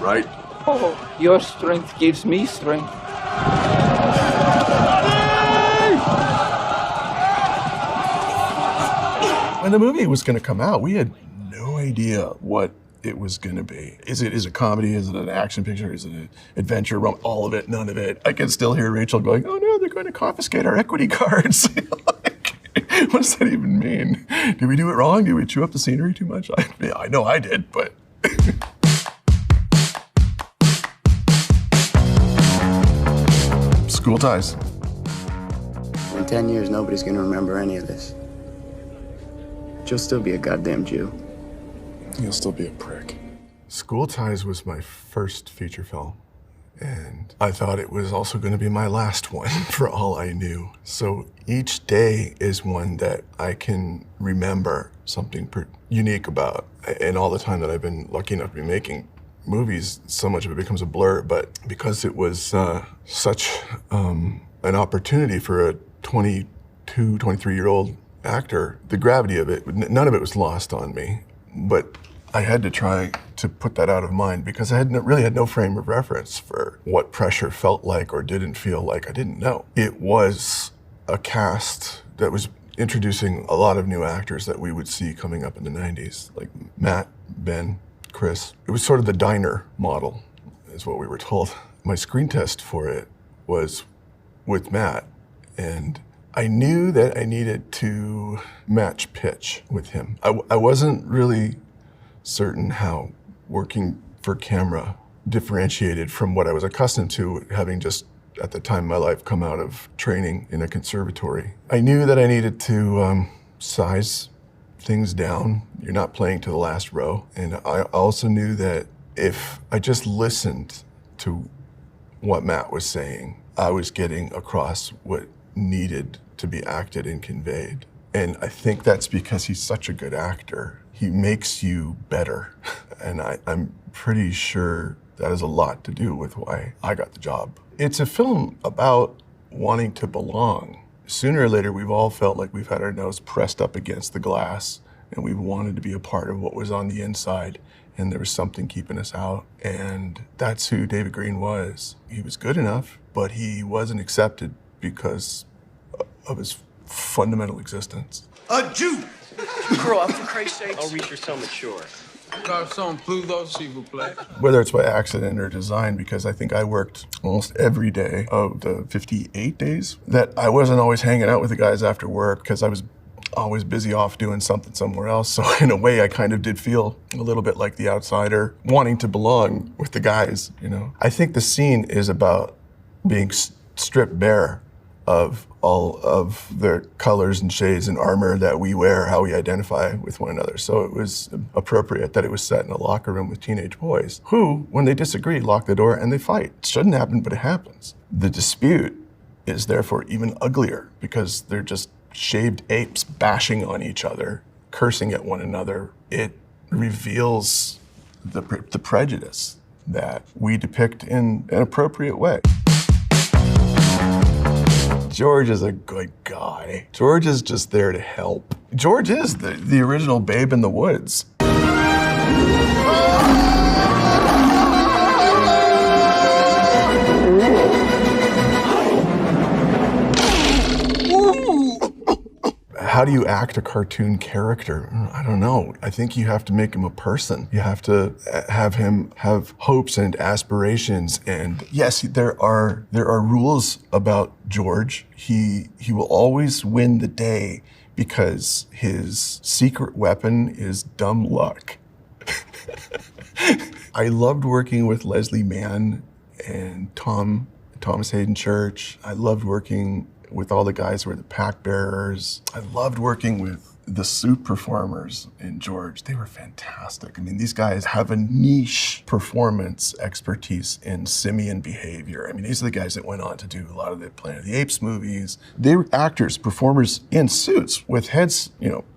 right? Oh, your strength gives me strength. When the movie was going to come out, we had no idea what it was going to be. Is it a comedy? Is it an action picture? Is it an adventure? All of it, none of it. I can still hear Rachel going, "Oh no, they're going to confiscate our equity cards." Like, what does that even mean? Did we do it wrong? Did we chew up the scenery too much? I know I did, but. School ties. In 10 years, nobody's gonna remember any of this. You'll still be a goddamn Jew. You'll still be a prick. School Ties was my first feature film, and I thought it was also going to be my last one for all I knew. So each day is one that I can remember something unique about. And all the time that I've been lucky enough to be making movies, so much of it becomes a blur, but because it was such an opportunity for a 22, 23-year-old actor, the gravity of it, none of it was lost on me. But I had to try to put that out of mind because I really had no frame of reference for what pressure felt like or didn't feel like. I didn't know. It was a cast that was introducing a lot of new actors that we would see coming up in the 90s, like Matt, Ben, Chris. It was sort of the diner model, is what we were told. My screen test for it was with Matt, and I knew that I needed to match pitch with him. I wasn't really certain how working for camera differentiated from what I was accustomed to, having just, at the time in my life, come out of training in a conservatory. I knew that I needed to size things down. You're not playing to the last row. And I also knew that if I just listened to what Matt was saying, I was getting across what needed to be acted and conveyed. And I think that's because he's such a good actor. He makes you better. And I'm pretty sure that has a lot to do with why I got the job. It's a film about wanting to belong. Sooner or later, we've all felt like we've had our nose pressed up against the glass and we wanted to be a part of what was on the inside, and there was something keeping us out. And that's who David Green was. He was good enough, but he wasn't accepted because of his fundamental existence. A Jew! Grow up, for Christ's sakes. I'll reach you're so mature. Whether it's by accident or design, because I think I worked almost every day of the 58 days, that I wasn't always hanging out with the guys after work because I was always busy off doing something somewhere else. So in a way, I kind of did feel a little bit like the outsider, wanting to belong with the guys, you know. I think the scene is about being stripped bare of all of the colors and shades and armor that we wear, how we identify with one another. So it was appropriate that it was set in a locker room with teenage boys who, when they disagree, lock the door and they fight. It shouldn't happen, but it happens. The dispute is therefore even uglier because they're just shaved apes bashing on each other, cursing at one another. It reveals the prejudice that we depict in an appropriate way. George is a good guy. George is just there to help. George is the original Babe in the Woods. How do you act a cartoon character? I don't know. I think you have to make him a person. You have to have him have hopes and aspirations. And yes, there are rules about George. He will always win the day because his secret weapon is dumb luck. I loved working with Leslie Mann and Thomas Hayden Church. I loved working with all the guys who were the pack bearers. I loved working with the suit performers in George. They were fantastic. I mean, these guys have a niche performance expertise in simian behavior. I mean, these are the guys that went on to do a lot of the Planet of the Apes movies. They were actors, performers in suits with heads,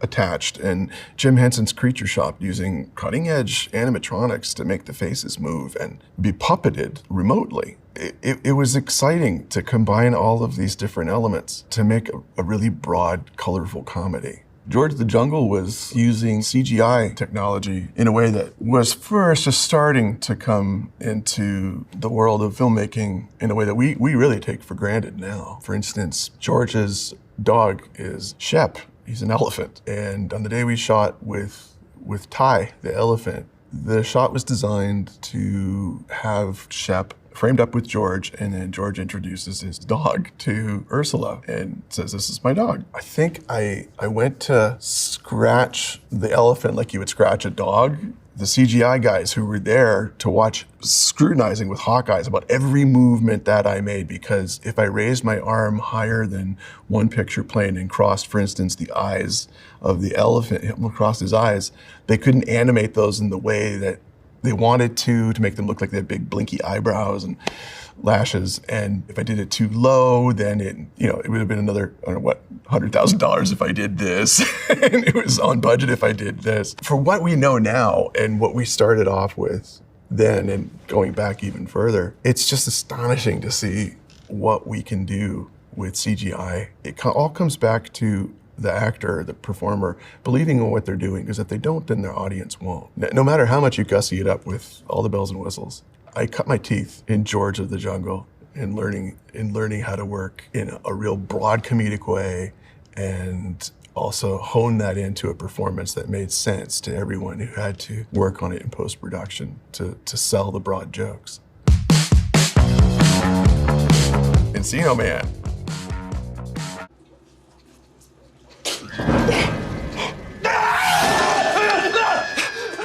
attached, and Jim Henson's Creature Shop using cutting edge animatronics to make the faces move and be puppeted remotely. It was exciting to combine all of these different elements to make a really broad, colorful comedy. George the Jungle was using CGI technology in a way that was first just starting to come into the world of filmmaking in a way that we really take for granted now. For instance, George's dog is Shep. He's an elephant. And on the day we shot with Ty, the elephant, the shot was designed to have Shep framed up with George, and then George introduces his dog to Ursula and says, "This is my dog." I think I went to scratch the elephant like you would scratch a dog. The CGI guys who were there to watch scrutinizing with hawk eyes about every movement that I made, because if I raised my arm higher than one picture plane and crossed, for instance, the eyes of the elephant, across his eyes, they couldn't animate those in the way that they wanted to make them look like they had big blinky eyebrows and lashes. And if I did it too low, then it would have been another, I don't know what, $100,000 if I did this. And it was on budget if I did this. For what we know now and what we started off with then and going back even further, it's just astonishing to see what we can do with CGI. It all comes back to the actor, the performer, believing in what they're doing, because if they don't, then their audience won't. No matter how much you gussy it up with all the bells and whistles. I cut my teeth in George of the Jungle in learning how to work in a real broad comedic way, and also hone that into a performance that made sense to everyone who had to work on it in post-production to sell the broad jokes. Encino Man.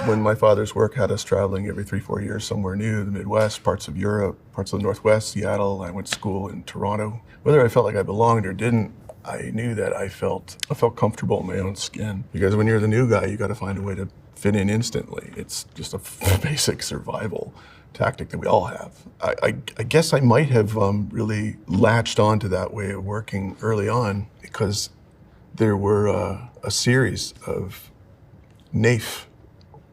When my father's work had us traveling every 3-4 years somewhere new, the Midwest, parts of Europe, parts of the Northwest, Seattle. I went to school in Toronto. Whether I felt like I belonged or didn't, I knew that I felt comfortable in my own skin. Because when you're the new guy, you got to find a way to fit in instantly. It's just a basic survival tactic that we all have. I guess I might have really latched onto that way of working early on because there were a series of naif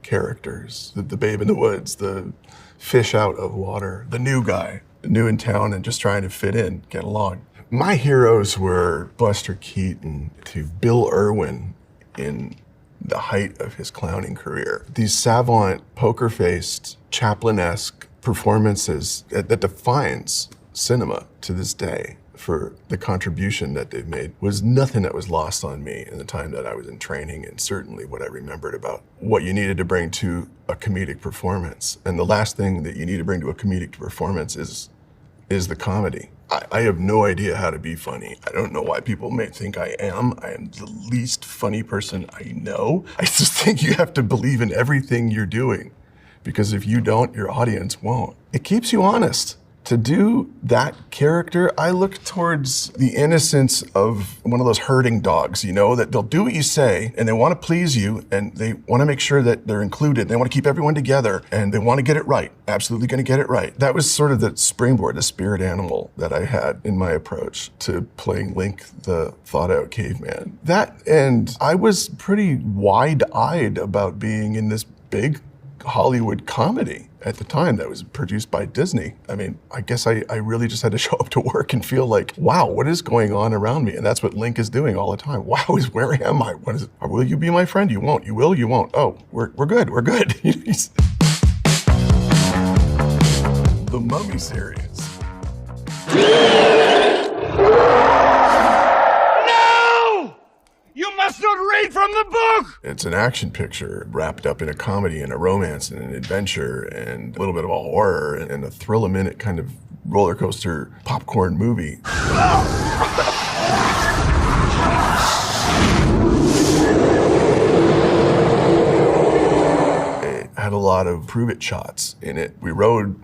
characters, the babe in the woods, the fish out of water, the new guy, new in town and just trying to fit in, get along. My heroes were Buster Keaton to Bill Irwin in the height of his clowning career. These savant, poker-faced, Chaplin-esque performances that defines cinema to this day for the contribution that they've made was nothing that was lost on me in the time that I was in training, and certainly what I remembered about what you needed to bring to a comedic performance. And the last thing that you need to bring to a comedic performance is the comedy. I have no idea how to be funny. I don't know why people may think I am. I am the least funny person I know. I just think you have to believe in everything you're doing, because if you don't, your audience won't. It keeps you honest. To do that character, I look towards the innocence of one of those herding dogs, that they'll do what you say and they want to please you and they want to make sure that they're included. They want to keep everyone together and they want to get it right. Absolutely going to get it right. That was sort of the springboard, the spirit animal that I had in my approach to playing Link, the thought-out caveman. And I was pretty wide-eyed about being in this big Hollywood comedy at the time that was produced by Disney. I mean, I guess I really just had to show up to work and feel like, wow, what is going on around me? And that's what Link is doing all the time. Wow, where am I? What is it? Will you be my friend? You won't. You will, you won't. Oh, we're good, we're good. The Mummy series. You must not read from the book! It's an action picture wrapped up in a comedy and a romance and an adventure and a little bit of a horror and a thrill-a-minute kind of roller coaster popcorn movie. It had a lot of prove-it shots in it. We rode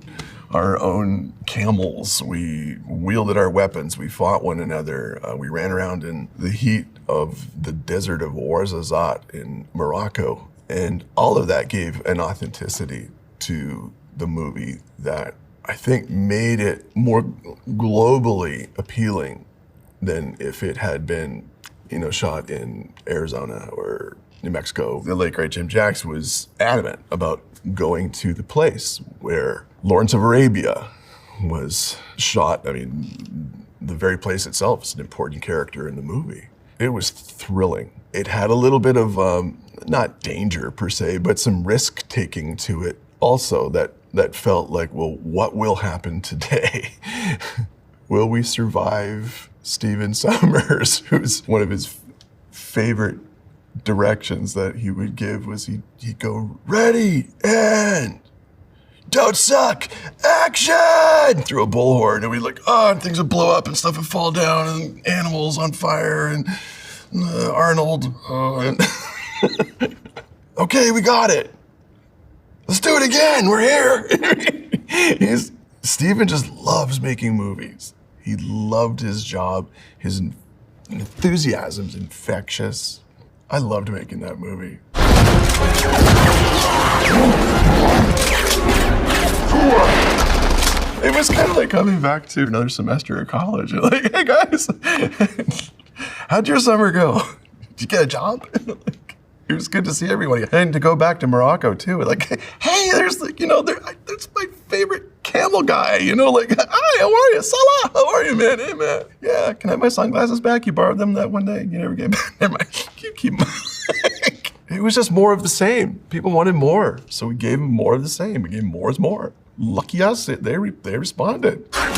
our own camels, we wielded our weapons, we fought one another, we ran around in the heat of the desert of Ouarzazate in Morocco. And all of that gave an authenticity to the movie that I think made it more globally appealing than if it had been, shot in Arizona or New Mexico. The late great Jim Jacks was adamant about going to the place where Lawrence of Arabia was shot. I mean, the very place itself is an important character in the movie. It was thrilling. It had a little bit of, not danger per se, but some risk taking to it also that felt like, well, what will happen today? Will we survive Stephen Sommers, who's one of his favorite directions that he would give was he'd go, ready, and don't suck, action! Through a bullhorn, and we'd like, and things would blow up and stuff would fall down and animals on fire and Arnold. And okay, we got it. Let's do it again, we're here. Stephen just loves making movies. He loved his job. His enthusiasm's infectious. I loved making that movie. It was kind of like coming back to another semester of college. Like, hey guys, how'd your summer go? Did you get a job? It was good to see everybody. And to go back to Morocco too. Like, hey, there's like, that's my favorite camel guy. Like, hi, how are you? Salah, how are you, man? Hey, man. Yeah, can I have my sunglasses back? You borrowed them that one day. You never gave back. Never mind. You keep them. It was just more of the same. People wanted more, so we gave them more of the same. We gave them more is more. Lucky us, they responded. I'm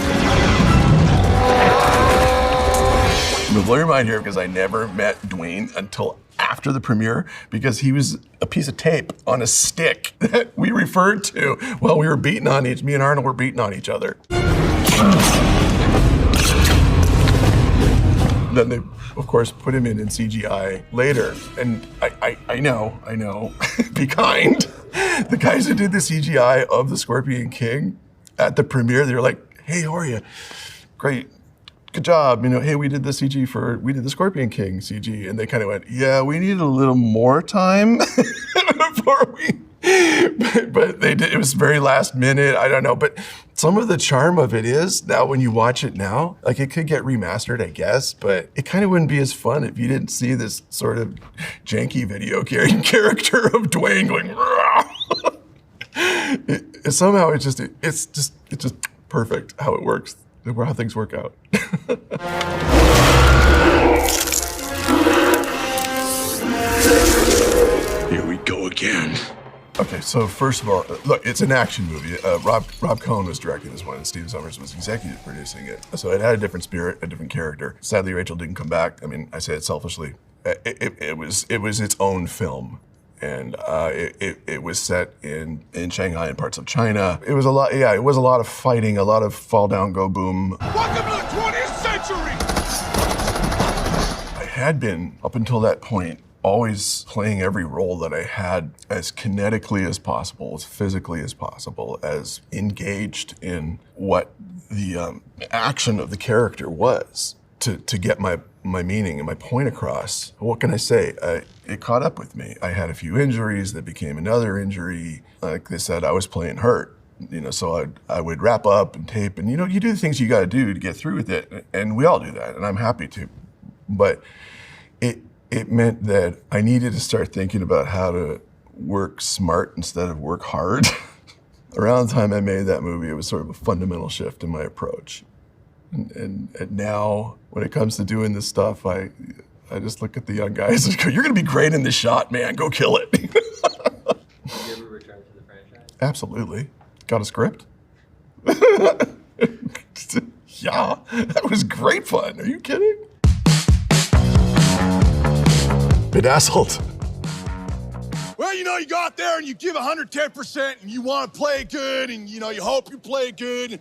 gonna blow your mind here because I never met Dwayne until after the premiere because he was a piece of tape on a stick that we referred to while we were me and Arnold were beating on each other. Then they, of course, put him in CGI later. And I know, be kind. The guys who did the CGI of the Scorpion King at the premiere, they were like, hey, how are you? Great. Good job. Hey, we did the Scorpion King CG. And they kind of went, yeah, we need a little more time before we, but they did, it was very last minute. I don't know. But some of the charm of it is now when you watch it now, like it could get remastered, I guess, but it kind of wouldn't be as fun if you didn't see this sort of janky video character of Dwayne going, somehow it's just perfect how it works. How things work out. Here we go again. Okay, so first of all, look, it's an action movie. Rob Cohen was directing this one, and Stephen Sommers was executive producing it. So it had a different spirit, a different character. Sadly, Rachel didn't come back. I mean, I say it selfishly. It was its own film. And it was set in Shanghai and parts of China. It was a lot, it was a lot of fighting, a lot of fall down, go boom. Welcome to the 20th century! I had been, up until that point, always playing every role that I had as kinetically as possible, as physically as possible, as engaged in what the action of the character was to get my meaning and my point across. What can I say? It caught up with me. I had a few injuries that became another injury. Like they said, I was playing hurt. So I would wrap up and tape, and you do the things you got to do to get through with it, and we all do that, and I'm happy to. But it meant that I needed to start thinking about how to work smart instead of work hard. Around the time I made that movie, it was sort of a fundamental shift in my approach. And now, when it comes to doing this stuff, I just look at the young guys and go, you're gonna be great in this shot, man, go kill it. Did you ever return to the franchise? Absolutely. Got a script? Yeah, that was great fun. Are you kidding? Bedazzled. Well, you go out there and you give 110% and you want to play good and, you hope you play good.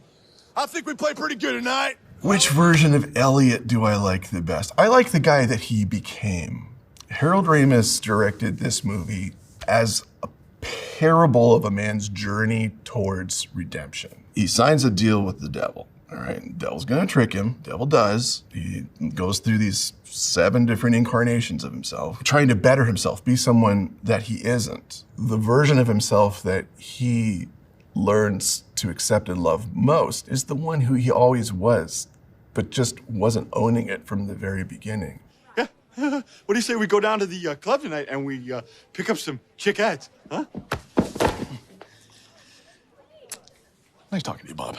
I think we play pretty good tonight. Which version of Elliot do I like the best? I like the guy that he became. Harold Ramis directed this movie as a parable of a man's journey towards redemption. He signs a deal with the devil. All right, the devil's gonna trick him. Devil does. He goes through these 7 different incarnations of himself, trying to better himself, be someone that he isn't. The version of himself that he learns to accept and love most is the one who he always was, but just wasn't owning it from the very beginning. Yeah. What do you say we go down to the club tonight and we pick up some chickettes, huh? Nice talking to you, Bob.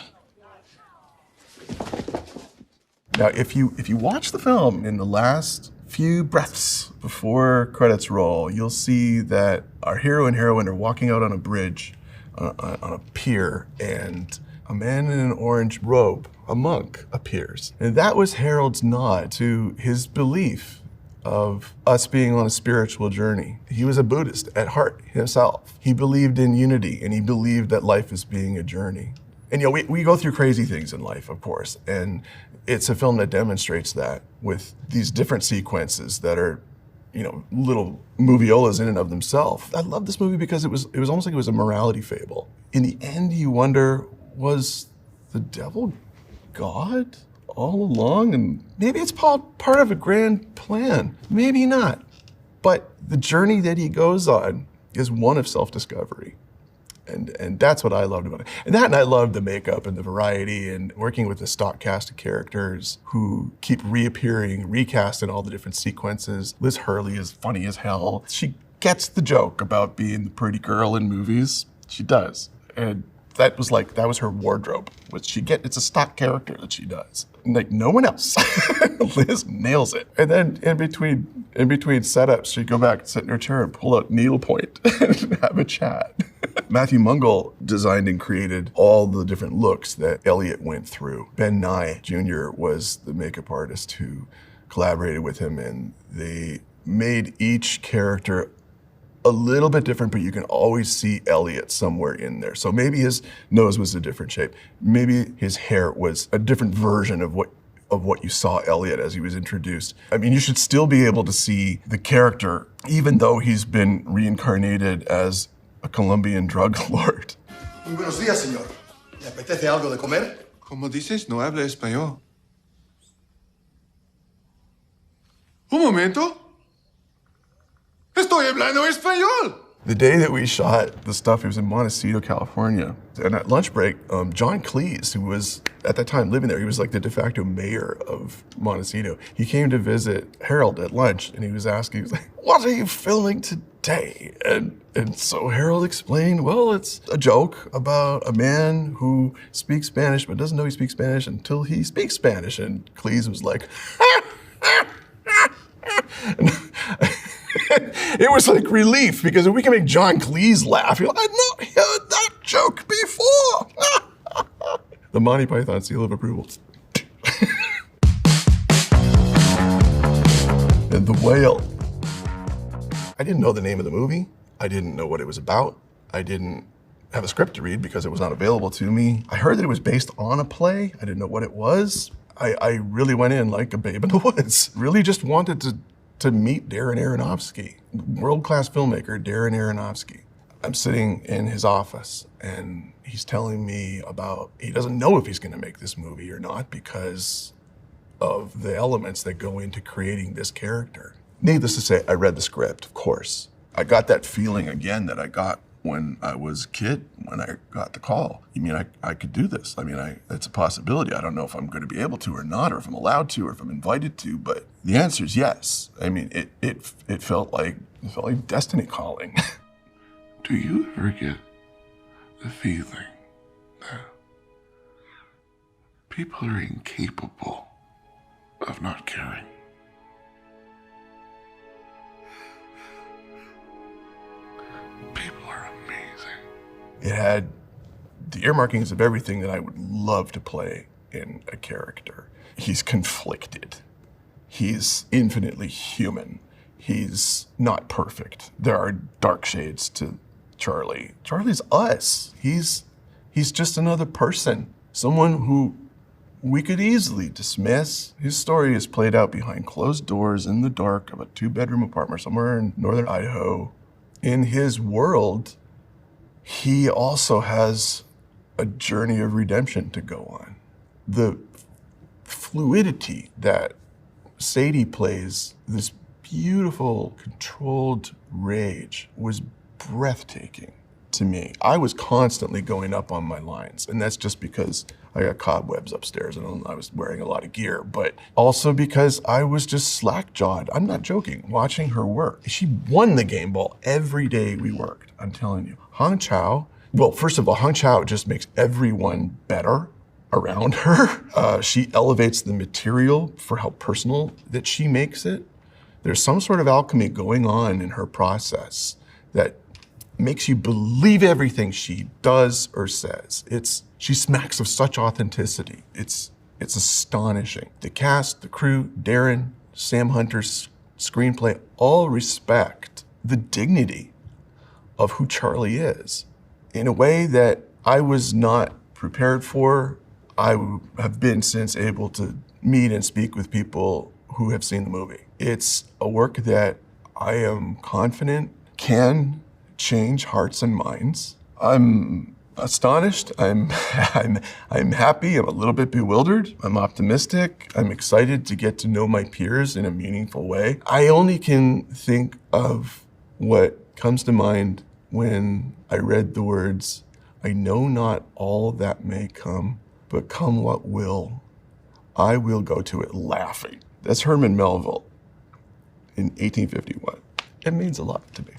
Now, if you watch the film in the last few breaths before credits roll, you'll see that our hero and heroine are walking out on a bridge, on a pier, and a man in an orange robe, a monk, appears. And that was Harold's nod to his belief of us being on a spiritual journey. He was a Buddhist at heart himself. He believed in unity, and he believed that life is being a journey. And we go through crazy things in life, of course, and it's a film that demonstrates that with these different sequences that are, little moviolas in and of themselves. I love this movie because it was almost like it was a morality fable. In the end, you wonder, was the devil God all along? And maybe it's part of a grand plan. Maybe not. But the journey that he goes on is one of self-discovery. And that's what I loved about it. And I loved the makeup and the variety and working with the stock cast of characters who keep reappearing, recast in all the different sequences. Liz Hurley is funny as hell. She gets the joke about being the pretty girl in movies. She does. And that was her wardrobe. It's a stock character that she does. Like no one else. Liz nails it. And then in between setups, she'd go back and sit in her chair and pull out needlepoint and have a chat. Matthew Mungle designed and created all the different looks that Elliot went through. Ben Nye Jr. was the makeup artist who collaborated with him, and they made each character a little bit different, but you can always see Elliot somewhere in there. So maybe his nose was a different shape. Maybe his hair was a different version of what you saw Elliot as he was introduced. I mean, you should still be able to see the character, even though he's been reincarnated as a Colombian drug lord. Muy buenos días, señor. ¿Le apetece algo de comer? Como dices, no habla español. Un momento. Estoy hablando español. The day that we shot the stuff, it was in Montecito, California. And at lunch break, John Cleese, who was at that time living there, he was like the de facto mayor of Montecito. He came to visit Harold at lunch, and he was like, what are you filming today? And so Harold explained, well, it's a joke about a man who speaks Spanish but doesn't know he speaks Spanish until he speaks Spanish. And Cleese was like, it was like relief, because if we can make John Cleese laugh, you're like, I've not heard that joke before. The Monty Python seal of approval. And The Whale. I didn't know the name of the movie. I didn't know what it was about. I didn't have a script to read because it was not available to me. I heard that it was based on a play. I didn't know what it was. I really went in like a babe in the woods. Really just wanted to meet Darren Aronofsky, world-class filmmaker Darren Aronofsky. I'm sitting in his office and he's telling me about, he doesn't know if he's gonna make this movie or not because of the elements that go into creating this character. Needless to say, I read the script, of course. I got that feeling again that I got when I was a kid, when I got the call. You mean I could do this? I mean, it's a possibility. I don't know if I'm going to be able to or not, or if I'm allowed to, or if I'm invited to, but the answer is yes. I mean, it felt like destiny calling. Do you ever get the feeling that people are incapable of not caring? People are amazing. It had the earmarkings of everything that I would love to play in a character. He's conflicted. He's infinitely human. He's not perfect. There are dark shades to Charlie. Charlie's us. He's just another person. Someone who we could easily dismiss. His story is played out behind closed doors in the dark of a 2-bedroom apartment somewhere in northern Idaho. In his world, he also has a journey of redemption to go on. The fluidity that Sadie plays, this beautiful, controlled rage, was breathtaking to me. I was constantly going up on my lines, and that's just because I got cobwebs upstairs and I was wearing a lot of gear, but also because I was just slack-jawed. I'm not joking, watching her work. She won the game ball every day we worked, I'm telling you. Hong Chow, well, first of all, Hong Chow just makes everyone better around her. She elevates the material for how personal that she makes it. There's some sort of alchemy going on in her process that makes you believe everything she does or says. She smacks of such authenticity. It's astonishing. The cast, the crew, Darren, Sam Hunter's screenplay, all respect the dignity of who Charlie is in a way that I was not prepared for. I have been since able to meet and speak with people who have seen the movie. It's a work that I am confident can change hearts and minds. I'm astonished. I'm happy. I'm a little bit bewildered. I'm optimistic. I'm excited to get to know my peers in a meaningful way. I only can think of what comes to mind when I read the words, "I know not all that may come, but come what will, I will go to it laughing." That's Herman Melville in 1851. It means a lot to me.